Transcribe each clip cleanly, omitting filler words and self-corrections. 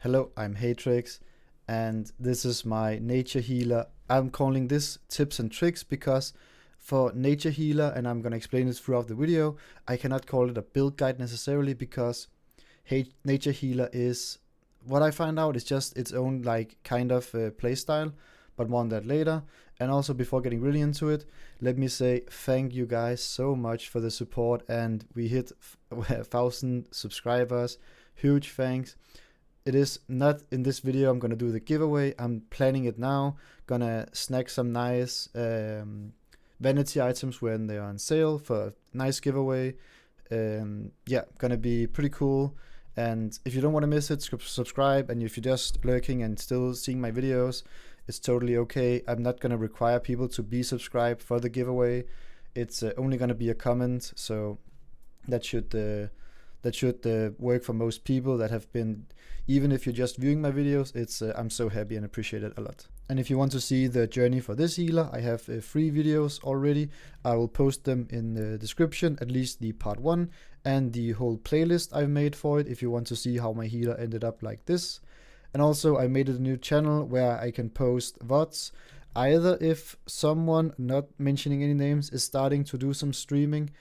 Hello, I'm Hatrix, and this is my nature healer. I'm calling this tips and tricks because for nature healer, and I'm gonna explain this throughout the video, I cannot call it a build guide necessarily because nature healer is what I find out is just its own like kind of play style, but more on that later. And also before getting really into it, let me say thank you guys so much for the support, and we hit 1,000 subscribers. Huge thanks. It is not in this video I'm gonna do the giveaway. I'm planning it now. Gonna snag some nice vanity items when they are on sale for a nice giveaway. Yeah, gonna be pretty cool. And if you don't want to miss it, subscribe. And if you're just lurking and still seeing my videos, it's totally okay. I'm not gonna require people to be subscribed for the giveaway. It's only gonna be a comment, so that should work for most people that have been, even if you're just viewing my videos. It's I'm so happy and appreciate it a lot. And if you want to see the journey for this healer, I have 3 videos already. I will post them in the description, at least the part 1 and the whole playlist I've made for it if you want to see how my healer ended up like this. And also I made a new channel where I can post VODs, either if someone, not mentioning any names, is starting to do some streaming.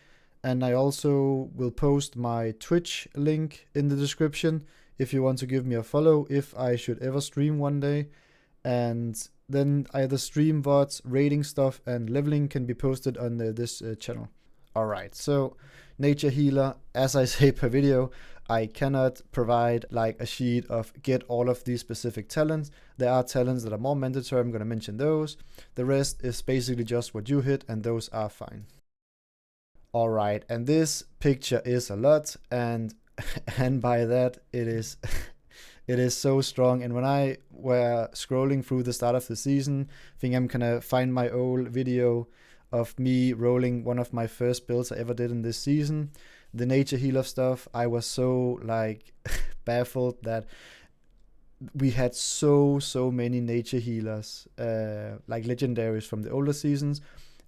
And I also will post my Twitch link in the description if you want to give me a follow if I should ever stream one day. And then either stream VODs, rating stuff, and leveling can be posted on this channel. Alright, so nature healer, as I say per video, I cannot provide like a sheet of get all of these specific talents. There are talents that are more mandatory, I'm going to mention those. The rest is basically just what you hit, and those are fine. Alright, and this picture is a lot, and by that it is it is so strong. And when I were scrolling through the start of the season, I think I'm gonna find my old video of me rolling one of my first builds I ever did in this season, the nature healer stuff. I was so like baffled that we had so many nature healers, like legendaries from the older seasons.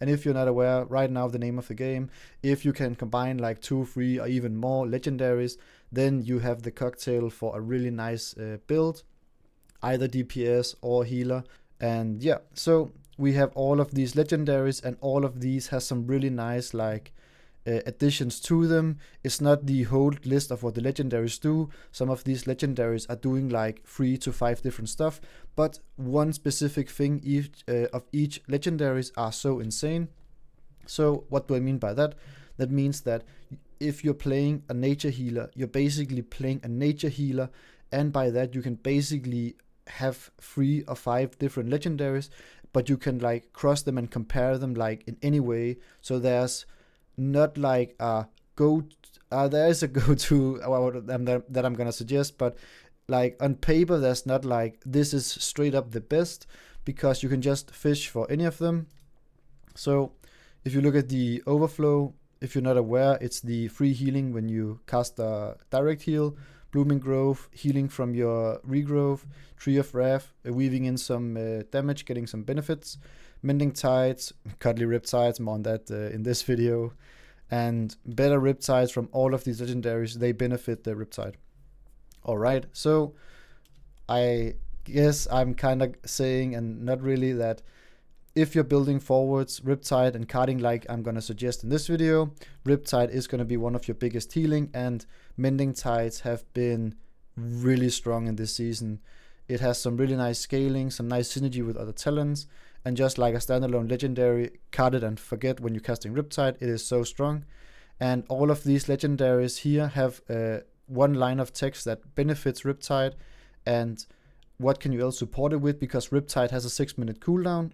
And if you're not aware, right now the name of the game, if you can combine like 2, 3, or even more legendaries, then you have the cocktail for a really nice build, either DPS or healer. And yeah, so we have all of these legendaries, and all of these has some really nice like additions to them. It's not the whole list of what the legendaries do. Some of these legendaries are doing like 3 to 5 different stuff, but one specific thing of each legendaries are so insane. So what do I mean by that? That means that if you're playing a nature healer, you're basically playing a nature healer, and by that you can basically have 3 or 5 different legendaries, but you can like cross them and compare them like in any way. So there's not like a there is a go-to that I'm gonna suggest, but like on paper there's not like this is straight up the best, because you can just fish for any of them. So if you look at the overflow, if you're not aware, it's the free healing when you cast a direct heal, blooming growth, healing from your regrowth, tree of wrath, weaving in some damage, getting some benefits, mending tides, cuddly riptides, more on that in this video, and better riptides from all of these legendaries. They benefit the riptide. Alright, so I guess I'm kind of saying, and not really, that if you're building forwards, riptide and carding like I'm going to suggest in this video, riptide is going to be one of your biggest healing, and mending tides have been really strong in this season. It has some really nice scaling, some nice synergy with other talents, and just like a standalone legendary, card it and forget when you're casting riptide. It is so strong. And all of these legendaries here have one line of text that benefits riptide, and what can you else support it with, because riptide has a 6-minute cooldown.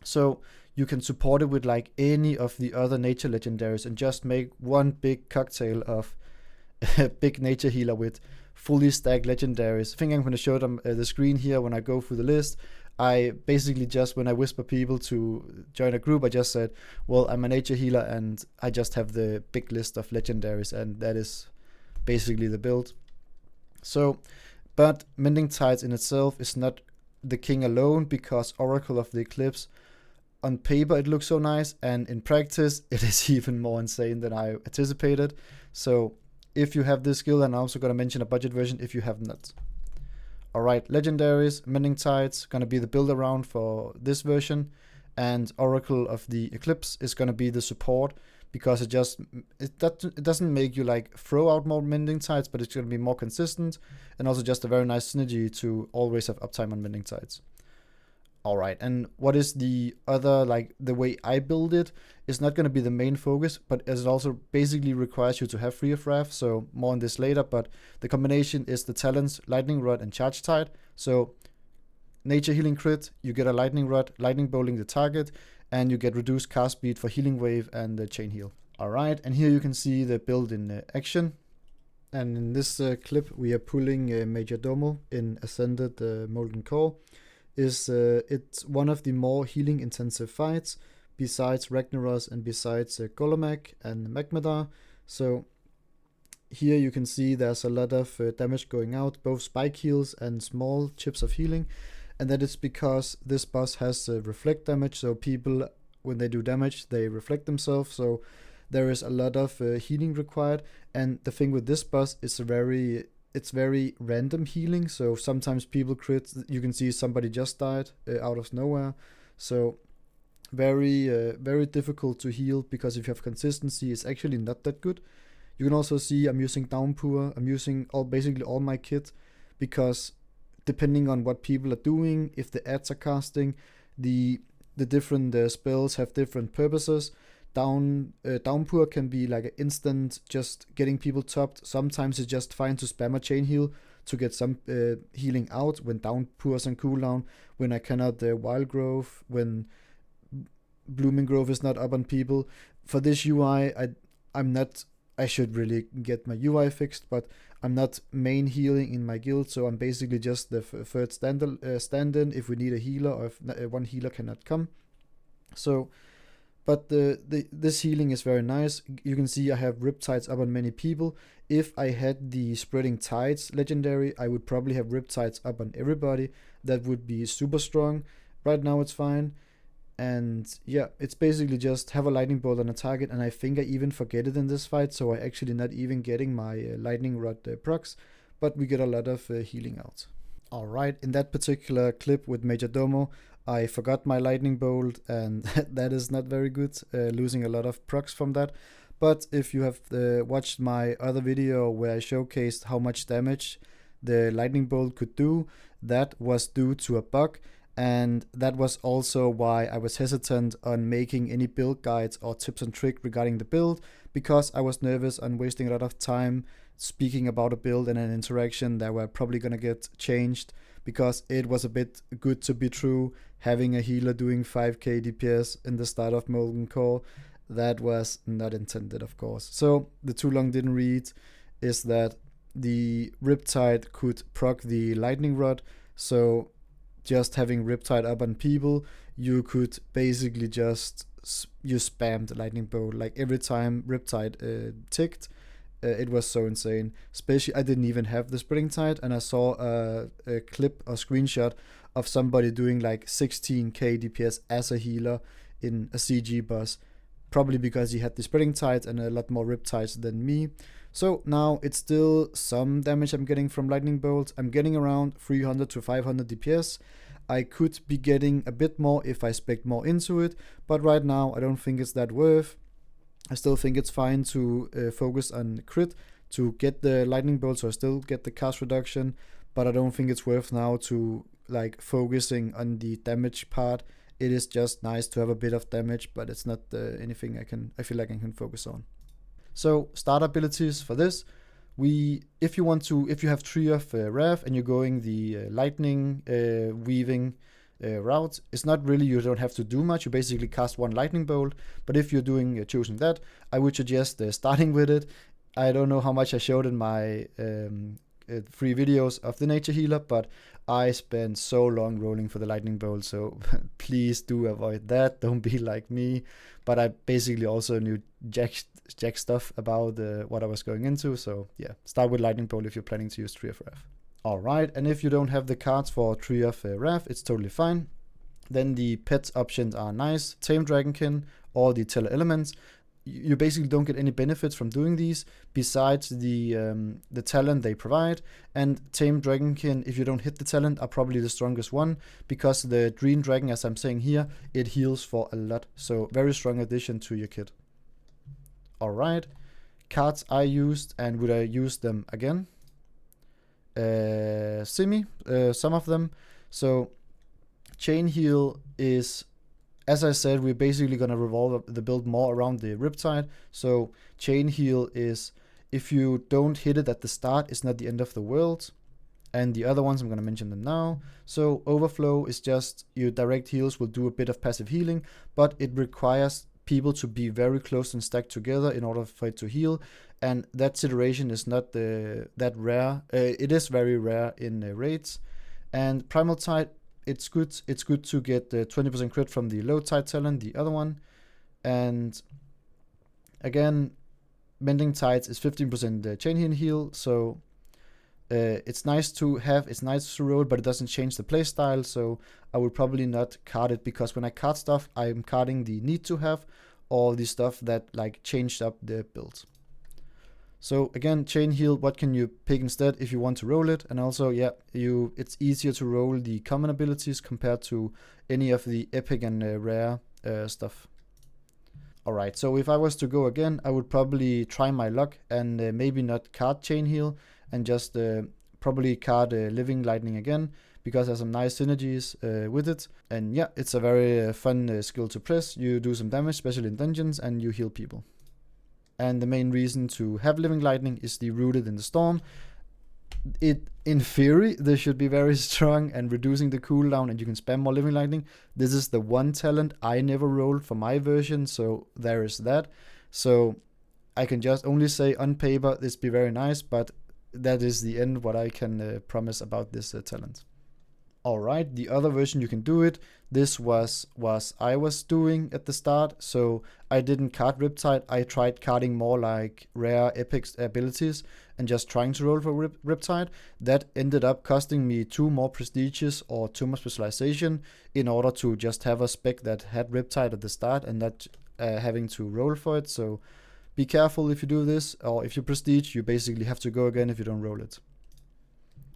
So you can support it with like any of the other nature legendaries and just make one big cocktail of a big nature healer with fully stacked legendaries. I think I'm going to show them the screen here when I go through the list. I basically just, when I whisper people to join a group, I just said, well, I'm a nature healer and I just have the big list of legendaries, and that is basically the build. So, but Mending Tides in itself is not the king alone, because Oracle of the Eclipse, on paper it looks so nice, and in practice it is even more insane than I anticipated. So if you have this skill, and I'm also going to mention a budget version if you have not. Alright, legendaries, Mending Tides, gonna be the build around for this version, and Oracle of the Eclipse is gonna be the support, because it doesn't make you like throw out more Mending Tides, but it's gonna be more consistent, and also just a very nice synergy to always have uptime on Mending Tides. Alright, and what is the other, like the way I build it is not going to be the main focus, but as it also basically requires you to have Free of Wrath, so more on this later, but the combination is the talents, Lightning Rod and Charge Tide. So Nature Healing Crit, you get a Lightning Rod, Lightning Bowling the target, and you get reduced cast speed for Healing Wave and the Chain Heal. Alright, and here you can see the build in action. And in this clip we are pulling Majordomo in Ascended Molten Core. It's one of the more healing intensive fights besides Ragnaros and besides Golomak and Magmadar. So here you can see there's a lot of damage going out, both spike heals and small chips of healing, and that is because this boss has reflect damage, so people when they do damage they reflect themselves, so there is a lot of healing required. And the thing with this boss is it's very random healing, so sometimes people crit. You can see somebody just died out of nowhere, so very difficult to heal, because if you have consistency it's actually not that good. You can also see I'm using Downpour, I'm using basically all my kit, because depending on what people are doing, if the ads are casting, the different spells have different purposes. Downpour can be like an instant just getting people topped. Sometimes it's just fine to spam a chain heal to get some healing out when Downpour's on cooldown, when I cannot Wild Growth, when Blooming Growth is not up on people. For this UI, I should really get my UI fixed, but I'm not main healing in my guild, so I'm basically just the third stand-in if we need a healer, or if one healer cannot come. So but this healing is very nice. You can see I have Riptides up on many people. If I had the Spreading Tides legendary, I would probably have Riptides up on everybody. That would be super strong. Right now it's fine. And yeah, it's basically just have a Lightning Bolt on a target, and I think I even forget it in this fight, so I actually not even getting my Lightning Rod procs, but we get a lot of healing out. Alright, in that particular clip with Majordomo, I forgot my Lightning Bolt, and that is not very good, losing a lot of procs from that. But if you have watched my other video where I showcased how much damage the Lightning Bolt could do, that was due to a bug, and that was also why I was hesitant on making any build guides or tips and tricks regarding the build, because I was nervous on wasting a lot of time speaking about a build and an interaction that were probably gonna get changed, because it was a bit good to be true, having a healer doing 5k DPS in the start of Molten Core. That was not intended, of course. So the too long didn't read is that the Riptide could proc the Lightning Rod, so just having Riptide up on people, you could basically just you spammed Lightning Bolt. Like every time Riptide ticked, it was so insane. Especially I didn't even have the Spreading Tide, and I saw a clip or screenshot of somebody doing like 16k DPS as a healer in a CG boss, probably because he had the Spreading Tide and a lot more Riptides than me. So now it's still some damage I'm getting from Lightning Bolt. I'm getting around 300 to 500 DPS. I could be getting a bit more if I spec more into it, but right now I don't think it's that worth. I still think it's fine to focus on crit to get the Lightning Bolt, so I still get the cast reduction, but I don't think it's worth now to like focusing on the damage part. It is just nice to have a bit of damage, but it's not anything I feel like I can focus on. So start abilities for this. If you have Tree of Wrath and you're going the lightning weaving route, it's not really, you don't have to do much. You basically cast one Lightning Bolt. But if you're doing choosing that, I would suggest starting with it. I don't know how much I showed in my 3 videos of the Nature Healer, but I spent so long rolling for the Lightning Bolt, so please do avoid that. Don't be like me. But I basically also knew jack stuff about what I was going into, so yeah, start with Lightning Bolt if you're planning to use Tree of Wrath. Alright, and if you don't have the cards for Tree of Wrath, it's totally fine. Then the pet options are nice. Tame Dragonkin or the Tele Elements. you basically don't get any benefits from doing these besides the talent they provide. And Tame Dragonkin, if you don't hit the talent, are probably the strongest one, because the Green Dragon, as I'm saying here, it heals for a lot. So very strong addition to your kit. Alright, cards I used, and would I use them again? Some of them. So Chain Heal is, as I said, we're basically going to revolve the build more around the Riptide. So Chain Heal is, if you don't hit it at the start, it's not the end of the world. And the other ones, I'm going to mention them now. So Overflow is just, your direct heals will do a bit of passive healing, but it requires people to be very close and stacked together in order for it to heal. And that situation is not that rare. It is very rare in raids. And Primal Tide, it's good to get the 20% crit from the low tide talent, the other one. And again, Mending Tides is 15% chain heal, so it's nice to have, it's nice to roll, but it doesn't change the playstyle, so I would probably not card it, because when I card stuff, I'm carding the need to have, or the stuff that like changed up the build. So again, Chain Heal, what can you pick instead if you want to roll it? And also, yeah, it's easier to roll the common abilities compared to any of the epic and rare stuff. Alright, so if I was to go again, I would probably try my luck and maybe not card Chain Heal, and just probably card Living Lightning again, because there's some nice synergies with it. And yeah, it's a very fun skill to press. You do some damage, especially in dungeons, and you heal people. And the main reason to have Living Lightning is the Rooted in the Storm. In theory, this should be very strong and reducing the cooldown, and you can spam more Living Lightning. This is the one talent I never rolled for my version, so there is that. So I can just only say on paper this be very nice, but that is the end what I can promise about this talent. Alright, the other version you can do it. This was I was doing at the start, so I didn't card Riptide. I tried carding more like rare epic abilities and just trying to roll for Riptide. That ended up costing me 2 more prestiges or 2 more specialization in order to just have a spec that had Riptide at the start and not having to roll for it. So be careful if you do this, or if you prestige, you basically have to go again if you don't roll it.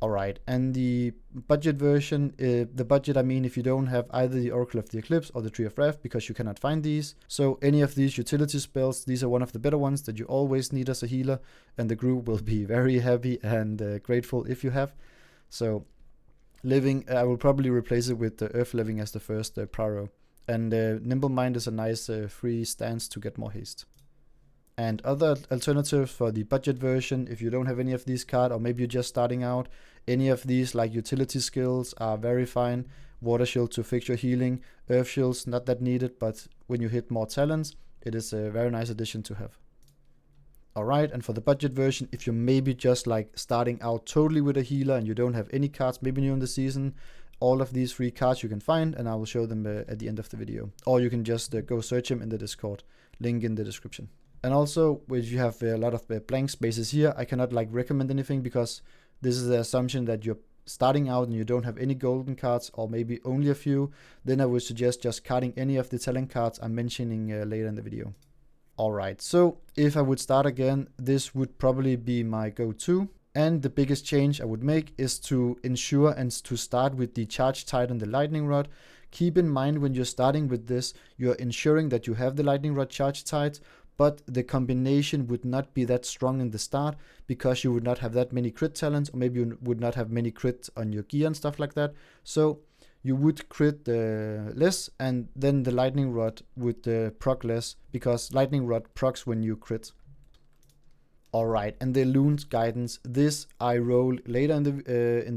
Alright, and the budget version, the budget I mean if you don't have either the Oracle of the Eclipse or the Tree of Wrath, because you cannot find these. So any of these utility spells, these are one of the better ones that you always need as a healer, and the group will be very happy and grateful if you have. So Living, I will probably replace it with the Earth Living as the first Praro. And Nimble Mind is a nice free stance to get more haste. And other alternatives for the budget version, if you don't have any of these cards, or maybe you're just starting out, any of these like utility skills are very fine. Water Shield to fix your healing, Earth Shields not that needed, but when you hit more talents, it is a very nice addition to have. Alright, and for the budget version, if you're maybe just like starting out totally with a healer and you don't have any cards, maybe new in the season, all of these free cards you can find, and I will show them at the end of the video. Or you can just go search them in the Discord, link in the description. And also, if you have a lot of blank spaces here, I cannot like recommend anything, because this is the assumption that you're starting out and you don't have any golden cards, or maybe only a few. Then I would suggest just carding any of the talent cards I'm mentioning later in the video. Alright, so if I would start again, this would probably be my go-to. And the biggest change I would make is to ensure and to start with the Charge Tide and the Lightning Rod. Keep in mind when you're starting with this, you're ensuring that you have the Lightning Rod Charge Tide, but the combination would not be that strong in the start, because you would not have that many crit talents, or maybe you would not have many crits on your gear and stuff like that. So you would crit less, and then the Lightning Rod would proc less, because Lightning Rod procs when you crit. Alright, and the Loon's Guidance, this I rolled later in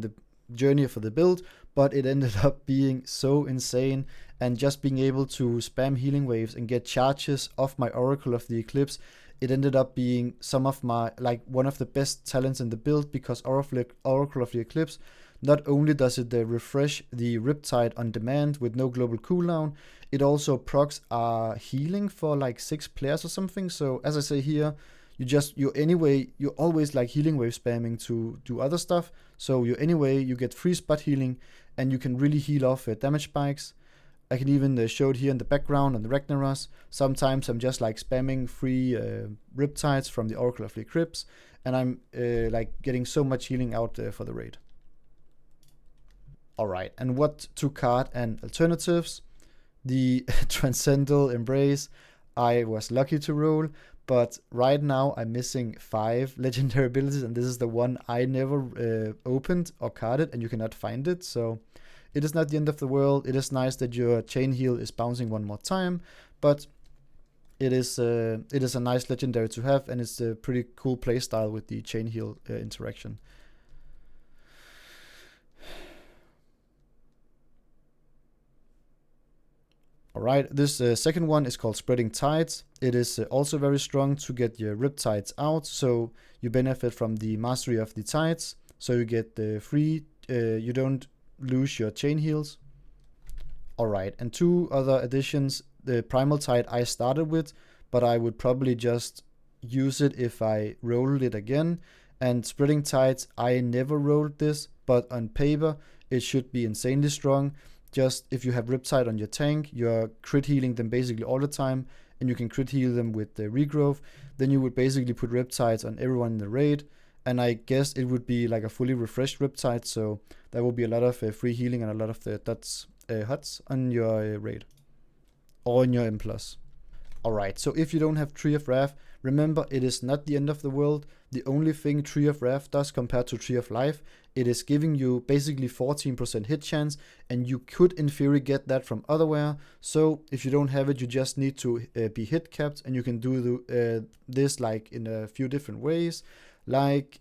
the journey for the build, but it ended up being so insane, and just being able to spam healing waves and get charges off my Oracle of the Eclipse, it ended up being some of my, like, one of the best talents in the build, because Oracle of the Eclipse, not only does it refresh the Riptide on demand with no global cooldown, it also procs healing for like 6 players or something. So as I say here, you're always like healing wave spamming to do other stuff. So you get free spot healing, and you can really heal off damage spikes. I can even show it here in the background on the Ragnaros. Sometimes I'm just like spamming free Riptides from the Oracle of the Eclipse, and I'm like getting so much healing out for the raid. Alright, and what to card and alternatives? The Transcendental Embrace, I was lucky to roll, but right now I'm missing 5 legendary abilities, and this is the one I never opened or carded, and you cannot find it. So it is not the end of the world. It is nice that your chain heal is bouncing one more time, but it is a nice legendary to have, and it's a pretty cool playstyle with the chain heal interaction. Alright, this second one is called Spreading Tides. It is also very strong to get your Riptides out, so you benefit from the mastery of the tides, so you get the free, you don't lose your chain heals. Alright, and 2 other additions. The Primal Tide I started with, but I would probably just use it if I rolled it again. And Spreading Tides, I never rolled this, but on paper it should be insanely strong. Just if you have Riptide on your tank, you're crit healing them basically all the time, and you can crit heal them with the Regrowth, then you would basically put Riptides on everyone in the raid, and I guess it would be like a fully refreshed Riptide, so there will be a lot of free healing and a lot of the huts on your raid, or in your M+. Alright, so if you don't have Tree of Wrath, remember it is not the end of the world. The only thing Tree of Wrath does compared to Tree of Life, it is giving you basically 14% hit chance, and you could in theory get that from otherwhere. So if you don't have it, you just need to be hit capped, and you can do this like in a few different ways, like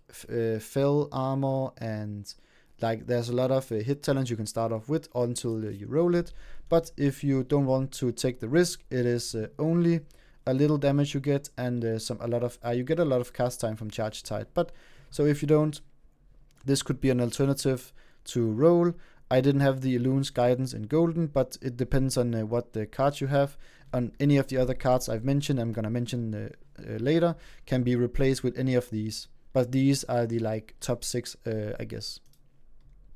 fell armor, and like there's a lot of hit talents you can start off with until you roll it. But if you don't want to take the risk, it is only a little damage you get, and you get a lot of cast time from Charge Tide. But so if you don't, this could be an alternative to roll. I didn't have the Elune's Guidance in Golden, but it depends on what the cards you have. On any of the other cards I've mentioned, I'm gonna mention later, can be replaced with any of these. But these are the like top 6, I guess.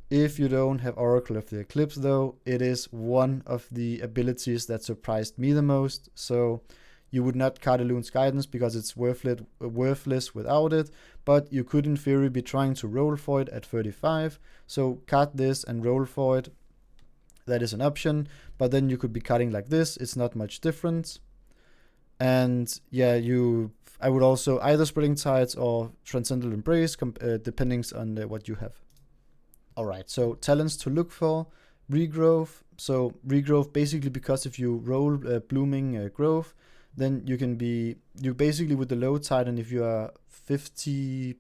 If you don't have Oracle of the Eclipse though, it is one of the abilities that surprised me the most. So you would not card Elune's Guidance because it's worthless without it, but you could in theory be trying to roll for it at 35. So card this and roll for it. That is an option, but then you could be cutting like this. It's not much different. And yeah, I would also either Spreading Tides or Transcendental Embrace, depending on what you have. Alright, so talents to look for. Regrowth. So Regrowth basically because if you roll Blooming Growth, then you basically with the low tide, and if you are 50%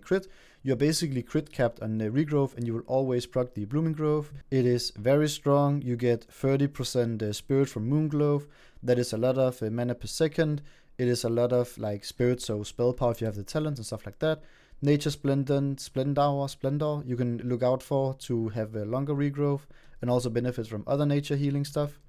crit, you're basically crit capped on the Regrowth, and you will always proc the Blooming Growth. It is very strong. You get 30% spirit from Moonglow. That is a lot of mana per second. It is a lot of like spirit, so spell power if you have the talents and stuff like that. Nature Splendor, you can look out for to have a longer regrowth and also benefit from other nature healing stuff.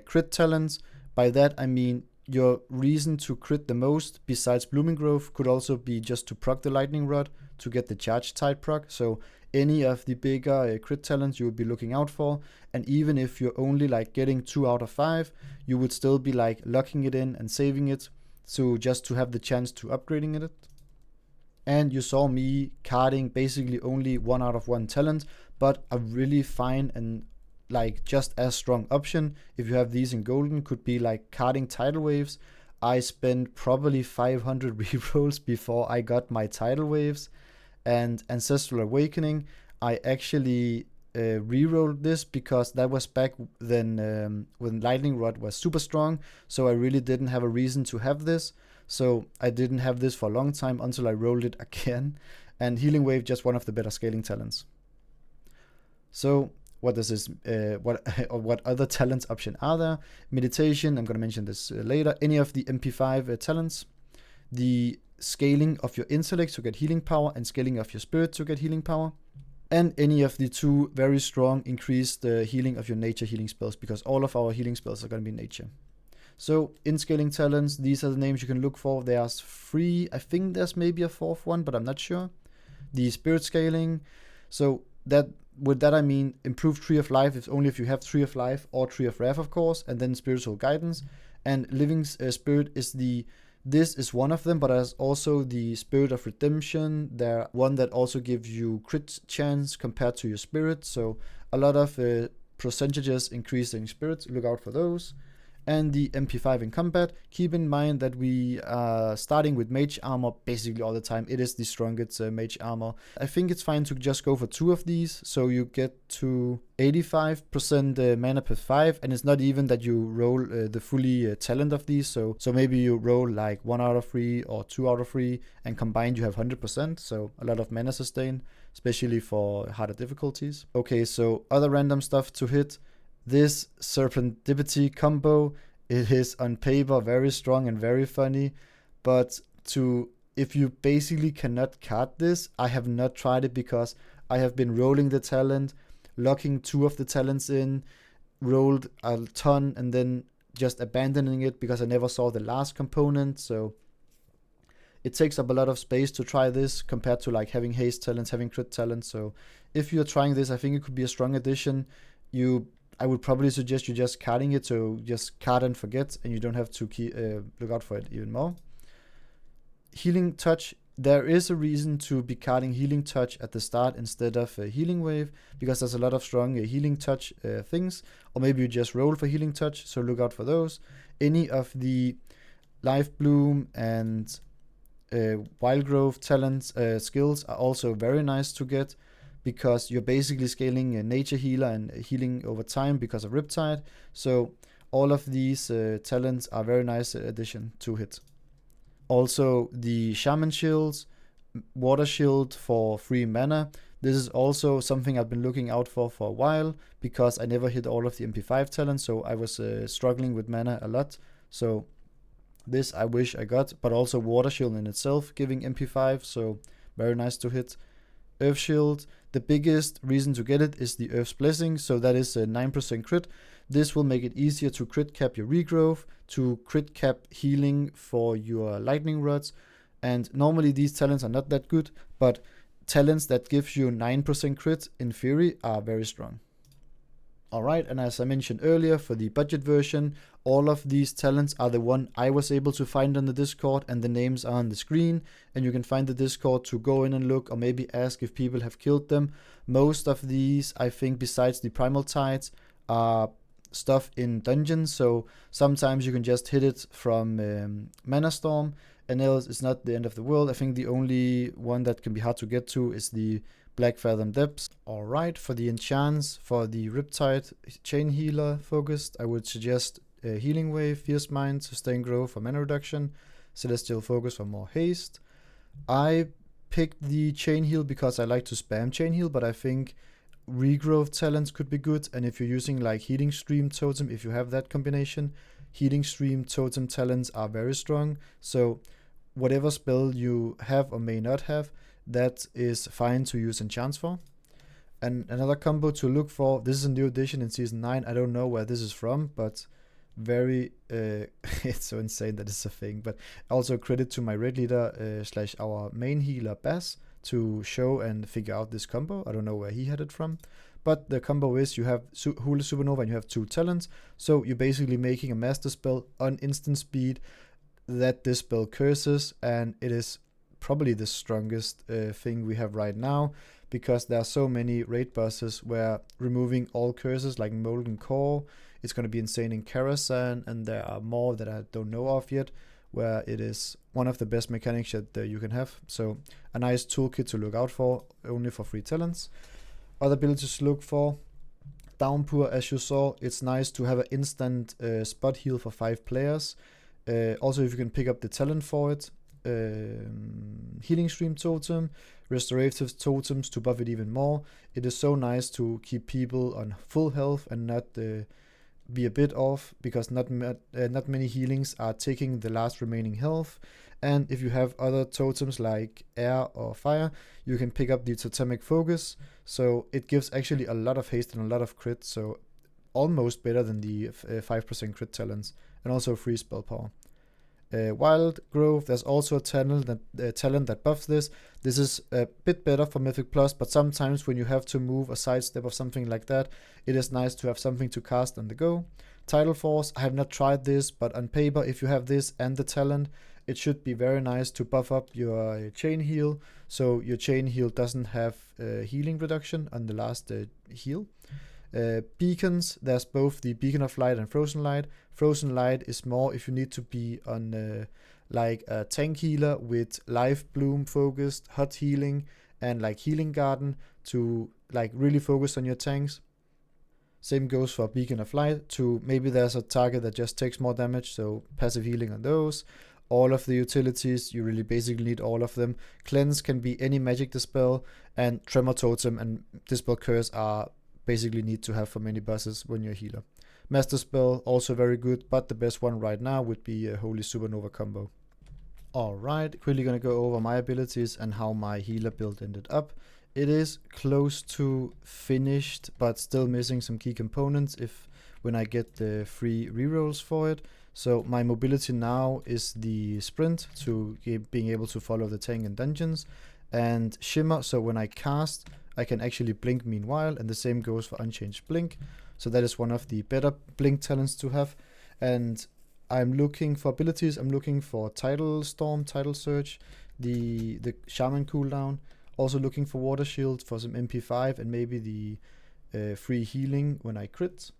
Crit talents, by that I mean your reason to crit the most besides Blooming Growth could also be just to proc the Lightning Rod to get the Charge Tide proc. So any of the bigger crit talents you would be looking out for, and even if you're only like getting 2 out of 5, you would still be like locking it in and saving it, so just to have the chance to upgrading it. And you saw me carding basically only 1 out of 1 talent, but a really fine and like just as strong option if you have these in Golden could be like carding Tidal Waves. I spent probably 500 rerolls before I got my Tidal Waves. And Ancestral Awakening, I actually rerolled this because that was back then when Lightning Rod was super strong, so I really didn't have a reason to have this. So I didn't have this for a long time until I rolled it again. And Healing Wave, just one of the better scaling talents. So what does this, what other talents option are there? Meditation, I'm going to mention this later. Any of the MP5 talents. The scaling of your intellect to get healing power and scaling of your spirit to get healing power. And any of the 2 very strong increased healing of your nature healing spells, because all of our healing spells are going to be nature. So in scaling talents, these are the names you can look for. There's 3, I think there's maybe a 4th one, but I'm not sure. The spirit scaling. So that with that I mean improved Tree of Life if only if you have Tree of Life or Tree of Wrath, of course, and then Spiritual Guidance. And Living Spirit is this is one of them, but there's also the Spirit of Redemption. There one that also gives you crit chance compared to your spirit, so a lot of percentages increasing spirits. Look out for those. And the MP5 in combat. Keep in mind that we are starting with mage armor basically all the time. It is the strongest mage armor. I think it's fine to just go for 2 of these, so you get to 85% mana per 5, and it's not even that you roll the fully talent of these, so maybe you roll like 1 out of 3 or 2 out of 3, and combined you have 100%, so a lot of mana sustain, especially for harder difficulties. Okay, so other random stuff to hit. This Serendipity combo, it is on paper very strong and very funny, but if you basically cannot card this, I have not tried it because I have been rolling the talent, locking 2 of the talents in, rolled a ton, and then just abandoning it because I never saw the last component, so it takes up a lot of space to try this compared to like having haste talents, having crit talents. So if you're trying this, I think it could be a strong addition. I would probably suggest you just carding it, so just card and forget, and you don't have to look out for it even more. Healing Touch. There is a reason to be carding Healing Touch at the start instead of Healing Wave, because there's a lot of strong Healing Touch things, or maybe you just roll for Healing Touch, so look out for those. Any of the Life Bloom and Wild Growth talents skills are also very nice to get, because you're basically scaling a nature healer and healing over time because of Riptide. So all of these talents are very nice addition to hit. Also the Shaman Shields, Water Shield for 3 mana. This is also something I've been looking out for a while, because I never hit all of the MP5 talents, so I was struggling with mana a lot. So this I wish I got, but also Water Shield in itself giving MP5, so very nice to hit. Earth Shield, the biggest reason to get it is the Earth's Blessing, so that is a 9% crit. This will make it easier to crit cap your Regrowth, to crit cap healing for your Lightning Rods, and normally these talents are not that good, but talents that give you 9% crit in theory are very strong. Alright, and as I mentioned earlier, for the budget version, all of these talents are the one I was able to find on the Discord, and the names are on the screen, and you can find the Discord to go in and look, or maybe ask if people have killed them. Most of these, I think, besides the Primal Tides, are stuff in dungeons, so sometimes you can just hit it from Mana Storm, and else it's not the end of the world. I think the only one that can be hard to get to is the Black Fathom Depths. Alright, for the enchants, for the Riptide Chain Healer focused, I would suggest Healing Wave, Fierce Mind, Sustain Growth for mana reduction, Celestial Focus for more haste. I picked the Chain Heal because I like to spam Chain Heal, but I think Regrowth talents could be good, and if you're using like Healing Stream Totem, if you have that combination, Healing Stream Totem talents are very strong, so whatever spell you have or may not have, that is fine to use enchants for. And another combo to look for, this is a new addition in Season 9, I don't know where this is from, but very, it's so insane that it's a thing, but also credit to my raid leader / our main healer Bass to show and figure out this combo. I don't know where he had it from, but the combo is you have Hula Supernova and you have 2 talents, so you're basically making a master spell on instant speed that this spell curses, and it is probably the strongest thing we have right now, because there are so many raid bosses where removing all curses like Molten Core, it's going to be insane in Karasan, and there are more that I don't know of yet, where it is one of the best mechanics that you can have. So a nice toolkit to look out for, only for 3 talents. Other abilities to look for, Downpour, as you saw, it's nice to have an instant spot heal for 5 players. Also, if you can pick up the talent for it, Healing Stream Totem, Restorative Totems to buff it even more. It is so nice to keep people on full health and not be a bit off, because not many healings are taking the last remaining health. And if you have other totems like air or fire, you can pick up the Totemic Focus, so it gives actually a lot of haste and a lot of crit, so almost better than the 5% crit talents, and also free spell power. Wild Growth. There's also a talent that buffs this. This is a bit better for Mythic Plus, but sometimes when you have to move a sidestep or something like that, it is nice to have something to cast on the go. Tidal Force, I have not tried this, but on paper, if you have this and the talent, it should be very nice to buff up your chain heal, so your chain heal doesn't have healing reduction on the last heal. Beacons, there's both the Beacon of Light and Frozen Light. Frozen Light is more if you need to be on like a tank healer with Life Bloom focused, hot healing, and like Healing Garden to like really focus on your tanks. Same goes for Beacon of Light to maybe there's a target that just takes more damage, so passive healing on those. All of the utilities, you really basically need all of them. Cleanse can be any magic dispel, and Tremor Totem and Dispel Curse are basically need to have for many bosses when you're a healer. Master Spell, also very good, but the best one right now would be a Holy Supernova combo. Alright, quickly gonna go over my abilities and how my healer build ended up. It is close to finished, but still missing some key components when I get the free rerolls for it. So my mobility now is the sprint to being able to follow the tank in dungeons, and shimmer, so when I cast, I can actually blink meanwhile, and the same goes for unchanged blink. So that is one of the better blink talents to have. And I'm looking for abilities. I'm looking for Tidal Storm, Tidal Surge, the Shaman cooldown. Also looking for Water Shield for some MP5 and maybe the free healing when I crit.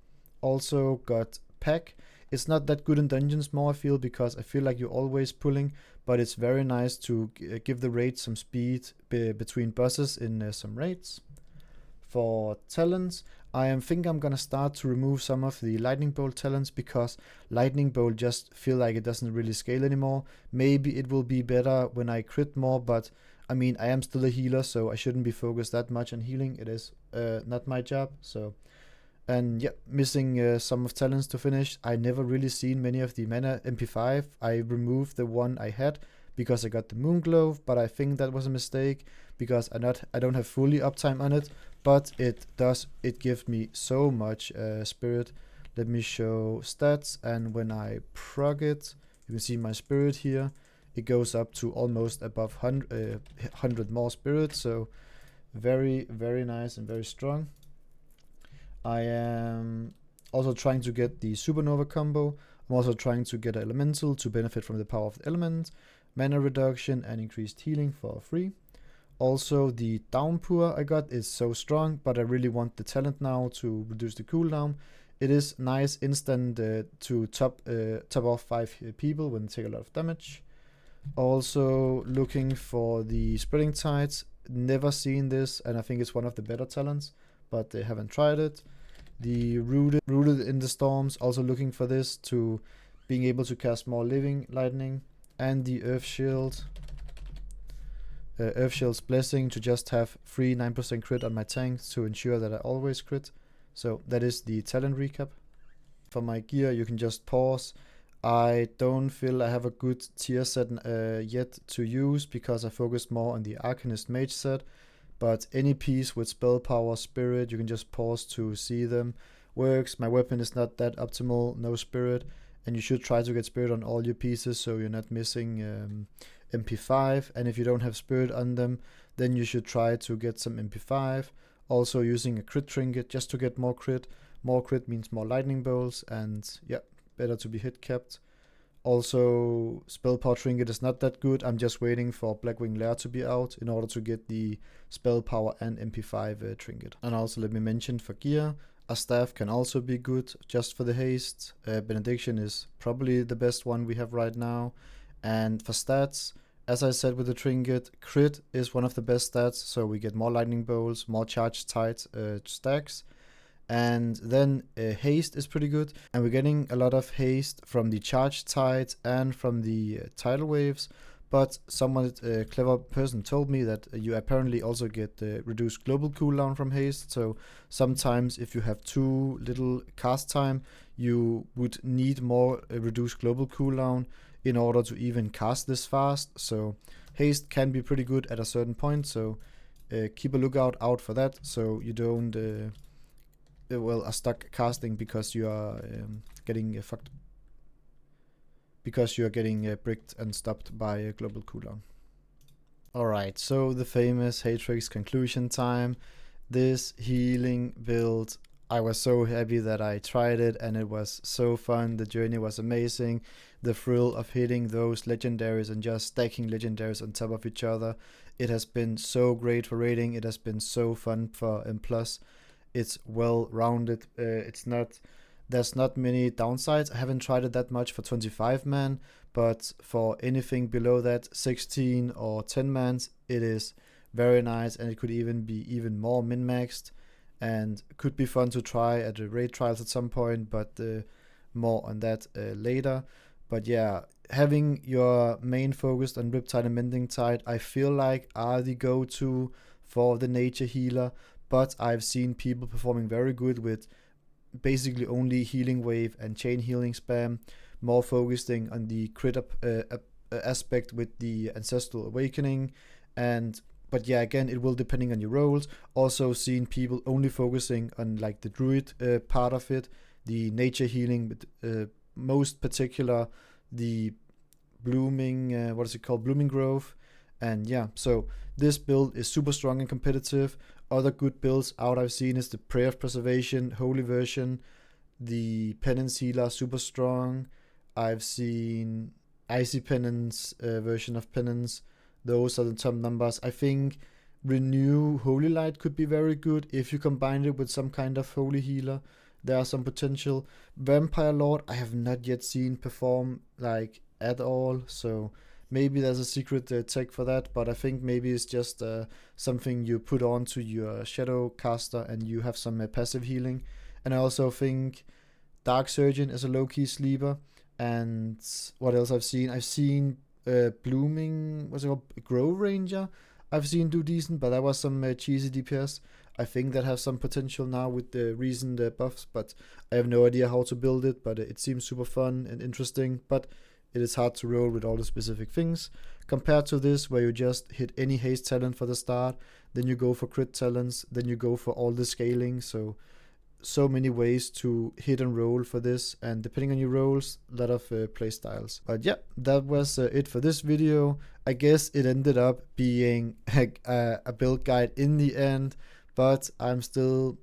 Also got Pack. It's not that good in dungeons more, I feel, because I feel like you're always pulling, but it's very nice to give the raid some speed between bosses in some raids. For talents, I think I'm gonna start to remove some of the Lightning Bolt talents because Lightning Bolt just feel like it doesn't really scale anymore. Maybe it will be better when I crit more, but I mean, I am still a healer, so I shouldn't be focused that much on healing. It is not my job, so... And yeah, missing some of talents to finish. I never really seen many of the mana MP5. I removed the one I had because I got the Moon Glove, but I think that was a mistake because I don't have fully uptime on it, but it gives me so much spirit. Let me show stats, and when I prog it, you can see my spirit here. It goes up to almost above 100 more spirit, so very, very nice and very strong. I am also trying to get the Supernova combo. I'm also trying to get an Elemental to benefit from the power of the element, mana reduction, and increased healing for free. Also, the Downpour I got is so strong, but I really want the talent now to reduce the cooldown. It is nice instant to top off 5 people when they take a lot of damage. Also looking for the Spreading Tides. Never seen this, and I think it's one of the better talents, but they haven't tried it. The Rooted in the Storms, also looking for this to being able to cast more Living Lightning. And the Earth Shield. Earth Shield's Blessing to just have free 9% crit on my tanks to ensure that I always crit. So that is the talent recap. For my gear, you can just pause. I don't feel I have a good tier set yet to use because I focused more on the Arcanist Mage set. But any piece with spell power, spirit, you can just pause to see them. Works. My weapon is not that optimal, no spirit. And you should try to get spirit on all your pieces so you're not missing MP5. And if you don't have spirit on them, then you should try to get some MP5. Also using a crit trinket just to get more crit. More crit means more lightning bolts, and yeah, better to be hit capped. Also, spell power trinket is not that good. I'm just waiting for Blackwing Lair to be out in order to get the spell power and MP5 trinket. And also let me mention for gear, a staff can also be good just for the haste. Benediction is probably the best one we have right now. And for stats, as I said with the trinket, crit is one of the best stats, so we get more lightning bolts, more charged tides stacks. And then haste is pretty good, and we're getting a lot of haste from the charged tides and from the tidal waves. But someone, a clever person, told me that you apparently also get reduced global cooldown from haste. So sometimes if you have too little cast time, you would need more reduced global cooldown in order to even cast this fast. So haste can be pretty good at a certain point. So keep a lookout out for that, so you don't are stuck casting because you are getting fucked. because you're getting bricked and stopped by a global cooldown. Alright, so the famous Hatrix conclusion time. This healing build, I was so happy that I tried it, and it was so fun. The journey was amazing. The thrill of hitting those legendaries and just stacking legendaries on top of each other. It has been so great for raiding. It has been so fun for M+. It's well rounded. There's not many downsides. I haven't tried it that much for 25 man, but for anything below that, 16 or 10 mans, it is very nice, and it could even be even more min-maxed, and could be fun to try at the raid trials at some point, but more on that later. But yeah, having your main focused on Riptide and Mending Tide, I feel like are the go-to for the nature healer, but I've seen people performing very good with basically only healing wave and chain healing spam, more focusing on the crit up aspect with the Ancestral Awakening. But yeah, again, it will depending on your roles. Also seen people only focusing on like the druid part of it, the nature healing, but most particular the blooming, what is it called, blooming growth. And yeah, so this build is super strong and competitive. Other good builds out I've seen is the Prayer of Preservation, Holy version, the Penance Healer, super strong. I've seen Icy Penance version of Penance. Those are the top numbers. I think Renew Holy Light could be very good if you combine it with some kind of Holy Healer. There are some potential. Vampire Lord I have not yet seen perform like at all, so maybe there's a secret tech for that, but I think maybe it's just something you put onto your Shadow Caster and you have some passive healing. And I also think Dark Surgeon is a low-key sleeper. And what else I've seen? I've seen Blooming, what's it called? Grove Ranger I've seen do decent, but that was some cheesy DPS. I think that has some potential now with the recent buffs, but I have no idea how to build it, but it seems super fun and interesting, but it is hard to roll with all the specific things. Compared to this, where you just hit any haste talent for the start, then you go for crit talents, then you go for all the scaling, so many ways to hit and roll for this, and depending on your rolls, a lot of play styles. But yeah, that was it for this video. I guess it ended up being a build guide in the end, but I'm still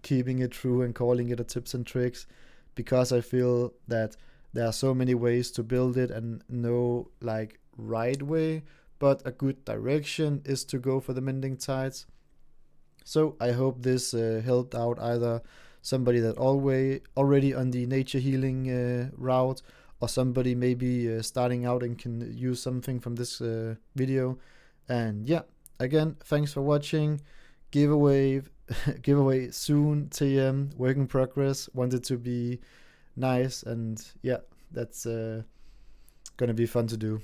keeping it true and calling it a tips and tricks, because I feel that there are so many ways to build it and no like right way, but a good direction is to go for the Mending Tides. So I hope this helped out either somebody that already on the nature healing route, or somebody maybe starting out and can use something from this video. And yeah, again, thanks for watching. Giveaway soon, TM, work in progress, want it to be nice, and yeah, that's gonna be fun to do.